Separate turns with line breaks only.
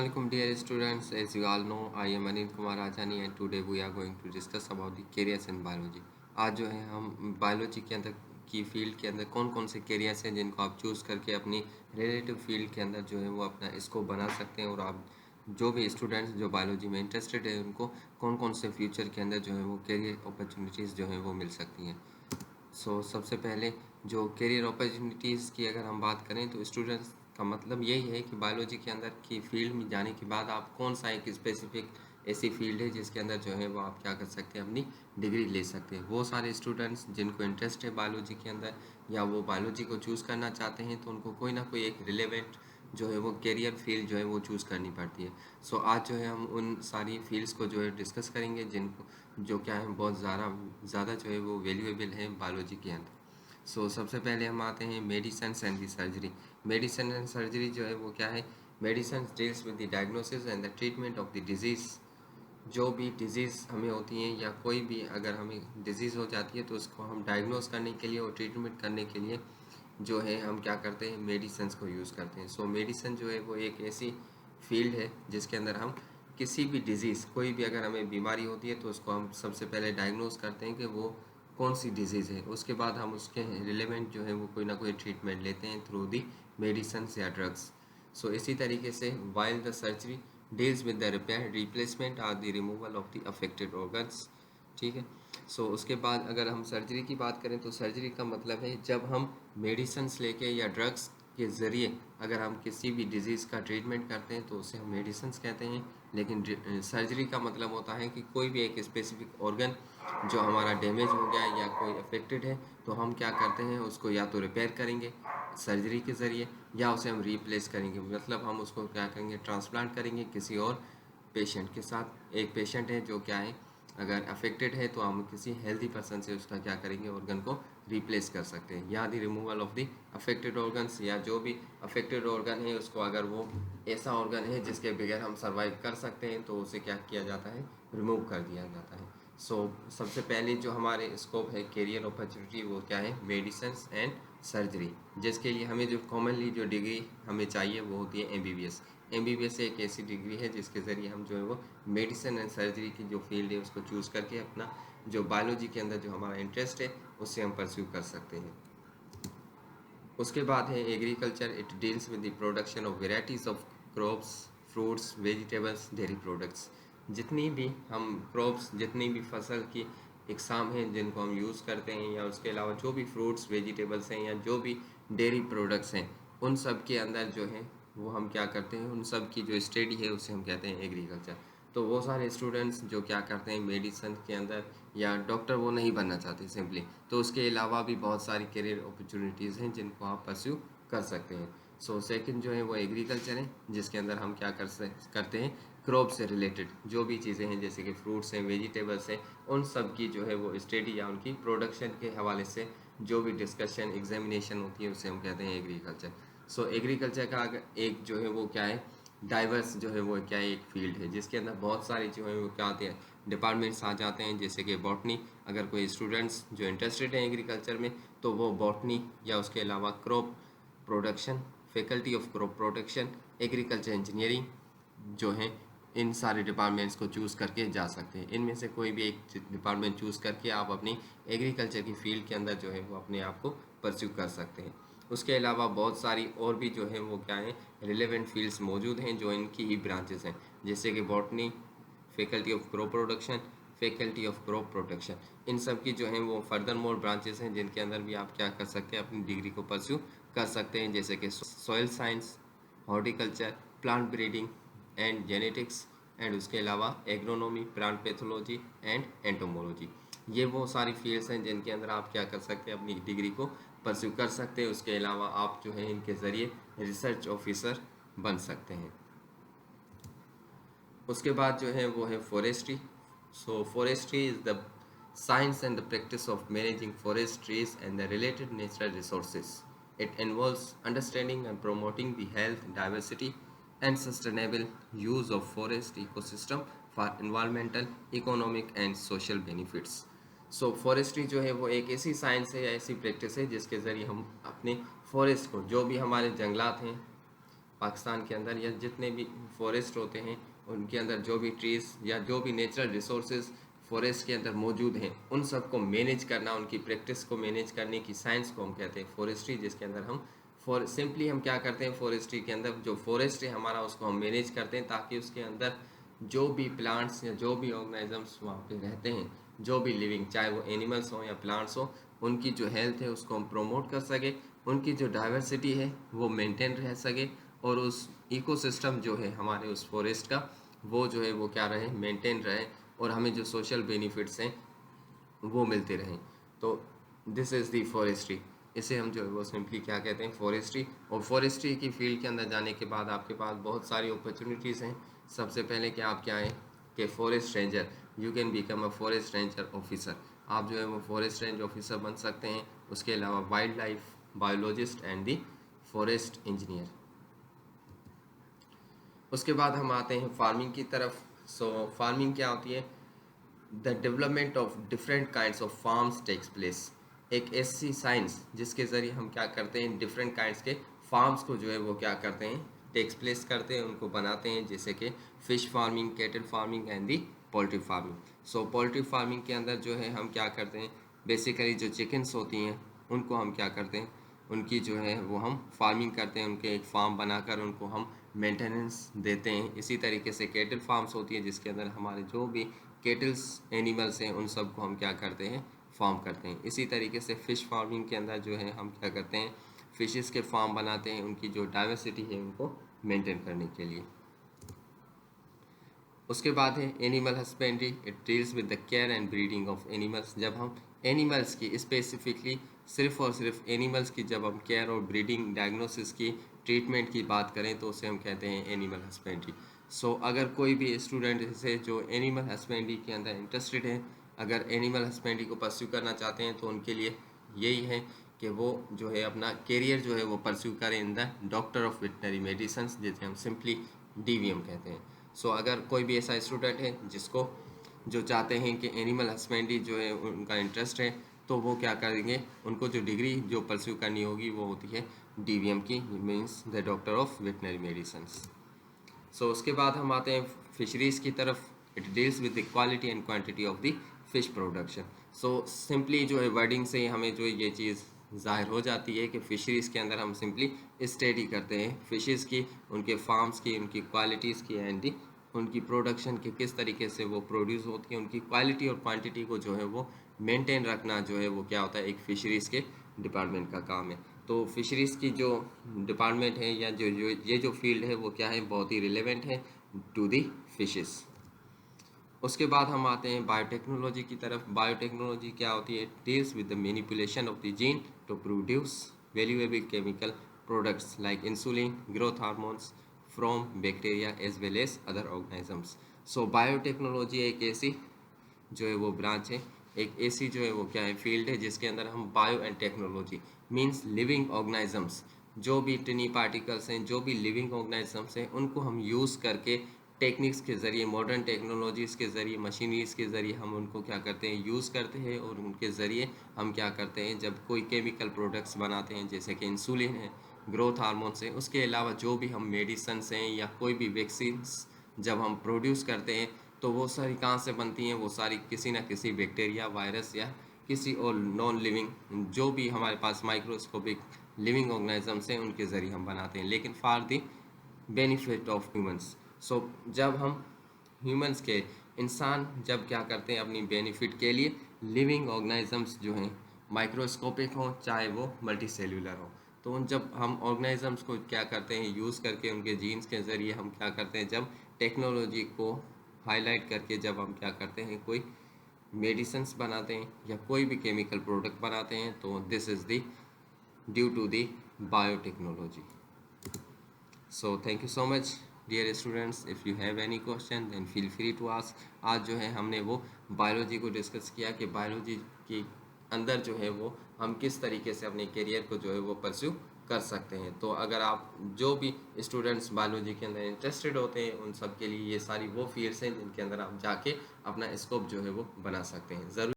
Welcome dear students, as you all know, I am Anil Kumar Rajani and today we are going to discuss about the careers in biology. आज जो है हम biology के अंदर की field के अंदर कौन कौन से कैरियर्स हैं जिनको आप चूज़ करके अपनी रिलेटिव फील्ड के अंदर जो है वो अपना स्कोप बना सकते हैं और आप जो भी स्टूडेंट्स जो बायोलॉजी में इंटरेस्टेड है उनको कौन कौन से फ्यूचर के अंदर जो है वो कैरियर अपॉर्चुनिटीज़ जो है वो मिल सकती हैं। सबसे पहले जो करियर अपॉर्चुनिटीज़ की अगर हम बात करें तो स्टूडेंट्स का मतलब यही है कि बायोलॉजी के अंदर की फील्ड में जाने के बाद आप कौन सा एक स्पेसिफिक ऐसी फील्ड है जिसके अंदर जो है वो आप क्या कर सकते हैं, अपनी डिग्री ले सकते हैं। वो सारे स्टूडेंट्स जिनको इंटरेस्ट है बायोलॉजी के अंदर या वो बायोलॉजी को चूज़ करना चाहते हैं तो उनको कोई ना कोई एक रिलेवेंट जो है वो करियर फील्ड जो है वो चूज़ करनी पड़ती है। आज जो है हम उन सारी फील्ड्स को जो है डिस्कस करेंगे जिनको जो क्या है बहुत ज़्यादा जो है वो वैल्यूएबल है बायोलॉजी के अंदर। सबसे पहले हम आते हैं medicine and the surgery. Medicine and surgery जो है वो क्या है, medicine deals with the diagnosis and the treatment of the disease. जो भी डिज़ीज़ हमें होती है या कोई भी अगर हमें डिज़ीज़ हो जाती है तो उसको हम डायग्नोस करने के लिए और ट्रीटमेंट करने के लिए जो है हम क्या करते हैं, मेडिसिन्स को यूज़ करते हैं। मेडिसिन जो है वो एक ऐसी फील्ड है जिसके अंदर हम किसी भी डिज़ीज़, कोई भी अगर हमें बीमारी होती है तो उसको हम सबसे पहले डायग्नोस करते हैं कि वो कौन सी डिज़ीज़ है। उसके बाद हम उसके रिलेवेंट जो है वो कोई ना कोई ट्रीटमेंट लेते हैं थ्रू दी मेडिसिन्स या ड्रग्स। इसी तरीके से while the surgery deals with the repair replacement or the removal of the affected organs. ठीक है। उसके बाद अगर हम सर्जरी की बात करें तो सर्जरी का मतलब है जब हम मेडिसिन्स लेके या ड्रग्स के ज़रिए अगर हम किसी भी डिज़ीज़ का ट्रीटमेंट करते हैं तो उसे हम मेडिसिन्स कहते हैं। लेकिन सर्जरी का मतलब होता है कि कोई भी एक स्पेसिफिक ऑर्गन जो हमारा डैमेज हो गया या कोई अफेक्टेड है तो हम क्या करते हैं, उसको या तो रिपेयर करेंगे सर्जरी के ज़रिए या उसे हम रिप्लेस करेंगे, मतलब हम उसको क्या करेंगे, ट्रांसप्लांट करेंगे किसी और पेशेंट के साथ। एक पेशेंट है जो क्या है अगर अफेक्टेड है तो हम किसी हेल्दी पर्सन से उसका क्या करेंगे, ऑर्गन को रिप्लेस कर सकते हैं। या the removal of the affected organs, या जो भी अफेक्टेड ऑर्गन है उसको अगर वो ऐसा ऑर्गन है जिसके बगैर हम सर्वाइव कर सकते हैं तो उसे क्या किया जाता है, रिमूव कर दिया जाता है। सबसे पहले जो हमारे स्कोप है कैरियर अपॉर्चुनिटी वो क्या है, मेडिसिन एंड सर्जरी, जिसके लिए हमें जो कॉमनली जो डिग्री हमें चाहिए वो होती है एमबीबीएस। एमबीबीएस एक ऐसी डिग्री है जिसके ज़रिए हम जो है वो मेडिसिन एंड सर्जरी की जो फील्ड है उसको चूज़ करके अपना जो बायोलॉजी के अंदर जो हमारा इंटरेस्ट है उससे हम परस्यू कर सकते हैं। उसके बाद है agriculture, it deals with the production of varieties of crops, fruits, vegetables, dairy products. जितनी भी हम क्रॉप्स, जितनी भी फसल की इकसाम हैं जिनको हम यूज़ करते हैं, या उसके अलावा जो भी फ्रूट्स वेजिटेबल्स हैं या जो भी डेयरी प्रोडक्ट्स हैं, उन सब के अंदर जो है वो हम क्या करते हैं, उन सब की जो स्टडी है उसे हम कहते हैं एग्रीकल्चर। तो वो सारे स्टूडेंट्स जो क्या करते हैं मेडिसिन के अंदर, या डॉक्टर वो नहीं बनना चाहते सिंपली, तो उसके अलावा भी बहुत सारी करियर अपॉर्चुनिटीज़ हैं जिनको आप परस्यू कर सकते हैं। सेकंड जो है वो एग्रीकल्चर है जिसके अंदर हम क्या करते हैं, क्रॉप से रिलेटेड जो भी चीज़ें हैं जैसे कि फ्रूट्स हैं, वेजिटेबल्स हैं, उन सब की जो है वो स्टडी या उनकी प्रोडक्शन के हवाले से जो भी डिस्कशन एग्जामिनेशन होती है उसे हम कहते हैं एग्रीकल्चर। एग्रीकल्चर का एक जो है वो क्या है, डाइवर्स जो है वो क्या है, एक फील्ड है जिसके अंदर बहुत सारी जो है वो क्या आते हैं, डिपार्टमेंट्स आ जाते हैं। जैसे कि बॉटनी, अगर कोई स्टूडेंट्स जो इंटरेस्टेड हैं एग्रीकल्चर में तो वो बॉटनी, या उसके अलावा crop production, faculty of crop production, agriculture engineering जो है, इन सारे डिपार्टमेंट्स को चूज़ करके जा सकते हैं। इनमें से कोई भी एक डिपार्टमेंट चूज़ करके आप अपनी एग्रीकल्चर की फील्ड के अंदर जो है वो अपने आप को परस्यू कर सकते हैं। उसके अलावा बहुत सारी और भी जो है वो क्या है, रिलेवेंट फील्ड्स मौजूद हैं जो इनकी ही ब्रांचेस हैं, जैसे कि botany, faculty of crop production, faculty of crop protection. इन सब की जो है वो फर्दर मोर ब्रांचेस हैं जिनके अंदर भी आप क्या कर सकते हैं, अपनी डिग्री को परस्यू कर सकते हैं, जैसे कि soil science, horticulture, plant breeding and genetics, and उसके अलावा agronomy, plant pathology and entomology. ये वो सारी फील्ड्स हैं जिनके अंदर आप क्या कर सकते हैं, अपनी डिग्री को परस्यू कर सकते हैं। उसके अलावा आप जो है इनके ज़रिए रिसर्च ऑफिसर बन सकते हैं। उसके बाद जो है वो है forestry. Forestry is the science and the practice of managing forest trees and the related natural resources. It involves understanding and promoting the health, diversity and sustainable use of forest ecosystem for environmental, economic and social benefits. Forestry जो है वो एक ऐसी science है या ऐसी practice है जिसके ज़रिए हम अपने फॉरेस्ट को, जो भी हमारे जंगलात हैं, पाकिस्तान के अंदर या जितने भी फॉरेस्ट होते हैं उनके अंदर जो भी ट्रीज़ या जो भी नेचुरल रिसोर्सेज फॉरेस्ट के अंदर मौजूद हैं उन सबको मैनेज करना, उनकी प्रैक्टिस को मैनेज करने की साइंस को हम कहते हैं फॉरेस्ट्री, जिसके अंदर हम सिंपली हम क्या करते हैं फॉरेस्ट्री के अंदर जो फॉरेस्ट है हमारा उसको हम मैनेज करते हैं ताकि उसके अंदर जो भी प्लांट्स या जो भी ऑर्गेनिजम्स वहाँ पे रहते हैं, जो भी लिविंग, चाहे वो एनिमल्स हो या प्लांट्स हो, उनकी जो हेल्थ है उसको हम प्रोमोट कर सके, उनकी जो डाइवर्सिटी है वो मेंटेन रह सके और उस इकोसिस्टम जो है हमारे उस फॉरेस्ट का वो जो है वो क्या रहे, मेंटेन रहे और हमें जो सोशल बेनिफिट्स हैं वो मिलते रहें। तो दिस इज़ दी फॉरेस्ट्री, इसे हम जो है वो सिंपली क्या कहते हैं फॉरेस्ट्री। और फॉरेस्ट्री की फील्ड के अंदर जाने के बाद आपके पास बहुत सारी अपॉर्चुनिटीज़ हैं। सबसे पहले कि आप क्या हैं कि forest ranger, you can become a forest ranger officer, आप जो है वो फॉरेस्ट रेंज ऑफिसर बन सकते हैं। उसके अलावा wild life biologist and the forest engineer. उसके बाद हम आते हैं फार्मिंग की तरफ। फार्मिंग क्या होती है? The development of different kinds of farms takes place, एक ऐसी साइंस जिसके ज़रिए हम क्या करते हैं डिफरेंट काइंड्स के फार्म्स को जो है वो क्या करते हैं टेक्स प्लेस करते हैं, उनको बनाते हैं, जैसे कि fish farming, cattle farming and the poultry farming. So poultry farming के अंदर जो है हम क्या करते हैं, बेसिकली जो चिकन्स होती हैं उनको हम क्या करते हैं, उनकी जो है वो हम फार्मिंग करते हैं, उनके एक फार्म बनाकर उनको हम मेंटेनेंस देते हैं। इसी तरीके से कैटल फार्म्स होती है जिसके अंदर हमारे जो भी केटल्स एनिमल्स हैं उन सब को हम क्या करते हैं फार्म करते हैं। इसी तरीके से फ़िश फार्मिंग के अंदर जो है हम क्या करते हैं फ़िशेस के फार्म बनाते हैं, उनकी जो डाइवर्सिटी है उनको मेंटेन करने के लिए। उसके बाद है animal husbandry, it deals with the care and breeding of animals. जब हम एनिमल्स की स्पेसिफिकली सिर्फ और सिर्फ एनिमल्स की जब हम केयर और ब्रीडिंग डायग्नोसिस की ट्रीटमेंट की बात करें तो उसे हम कहते हैं एनिमल हस्बेंड्री। सो अगर कोई भी स्टूडेंट जैसे जो एनिमल हस्बेंड्री के अंदर इंटरेस्टेड है, अगर एनिमल हस्बेंड्री को परस्यू करना चाहते हैं तो उनके लिए यही है कि वो जो है अपना करियर जो है वो परस्यू करें in the doctor of veterinary medicine, जिसे हम सिंपली DVM कहते हैं। सो अगर कोई भी ऐसा स्टूडेंट है जिसको जो चाहते हैं कि एनिमल हस्बेंड्री जो है उनका इंटरेस्ट है तो वो क्या करेंगे, उनको जो डिग्री जो परस्यू करनी होगी वो होती है DVM की, means the doctor of veterinary medicine. So उसके बाद हम आते हैं फिशरीज़ की तरफ। It deals with the quality and quantity of the fish production. So simply जो है वर्डिंग से ही हमें जो ये चीज़ ज़ाहिर हो जाती है कि फ़िशरीज़ के अंदर हम सिंपली स्टडी करते हैं फ़िशेज़ की, उनके फार्म्स की, उनकी क्वालिटीज़ की एंड दी उनकी प्रोडक्शन के किस तरीके से वो प्रोड्यूस होती है, उनकी क्वालिटी और क्वांटिटी को जो है वो मेंटेन रखना जो है वो क्या होता है एक फ़िशरीज़ के डिपार्टमेंट का काम है। तो फिशरीज़ की जो डिपार्टमेंट है या ये जो फील्ड है वो क्या है, बहुत ही रिलेवेंट है टू दी फिशेस। उसके बाद हम आते हैं बायोटेक्नोलॉजी की तरफ। बायोटेक्नोलॉजी क्या होती है? Deals with the manipulation of the gene to produce valuable chemical products like insulin, growth hormones from bacteria as well as other organisms. So biotechnology एक ऐसी जो है वो ब्रांच है, एक ऐसी जो है वो क्या है फील्ड है जिसके अंदर हम bio and technology means living organisms, जो भी टिनी पार्टिकल्स हैं, जो भी लिविंग ऑर्गेनिजम्स हैं, उनको हम यूज़ करके टेक्निक्स के ज़रिए, मॉडर्न टेक्नोलॉजीज़ के ज़रिए, मशीनरीज़ के ज़रिए हम उनको क्या करते हैं यूज़ करते हैं और उनके ज़रिए हम क्या करते हैं जब कोई केमिकल प्रोडक्ट्स बनाते हैं जैसे कि इंसुलिन है, ग्रोथ हार्मोन्स हैं, उसके अलावा जो भी हम मेडिसन्स हैं या कोई भी वैक्सीन्स जब हम प्रोड्यूस करते हैं तो वो सारी कहाँ से बनती हैं, वो सारी किसी न किसी बैक्टीरिया, वायरस या किसी और नॉन लिविंग जो भी हमारे पास माइक्रोस्कोपिक लिविंग ऑर्गेनिजम्स हैं उनके ज़रिए हम बनाते हैं, लेकिन for the benefit of humans. So जब हम ह्यूमंस के इंसान जब क्या करते हैं अपनी बेनिफिट के लिए लिविंग ऑर्गेनिजम्स जो हैं माइक्रोस्कोपिक हों चाहे वो मल्टी सेल्यूलर हों, तो उन जब हम ऑर्गेनिजम्स को क्या करते हैं यूज़ करके उनके जीन्स के ज़रिए हम क्या करते हैं जब टेक्नोलॉजी को हाईलाइट करके जब हम क्या करते हैं कोई मेडिसिन्स बनाते हैं या कोई भी केमिकल प्रोडक्ट बनाते हैं तो this is the due to the biotechnology. So thank you so much dear students, if you have any question then feel free to ask. आज जो है हमने वो बायोलॉजी को डिस्कस किया कि बायोलॉजी के अंदर जो है वो हम किस तरीके से अपने करियर को जो है वो परस्यू कर सकते हैं। तो अगर आप जो भी स्टूडेंट्स बायोलॉजी के अंदर इंटरेस्टेड होते हैं उन सब के लिए ये सारी वो फील्ड्स हैं जिनके अंदर आप जाके अपना स्कोप जो है वो बना सकते हैं। ज़रूर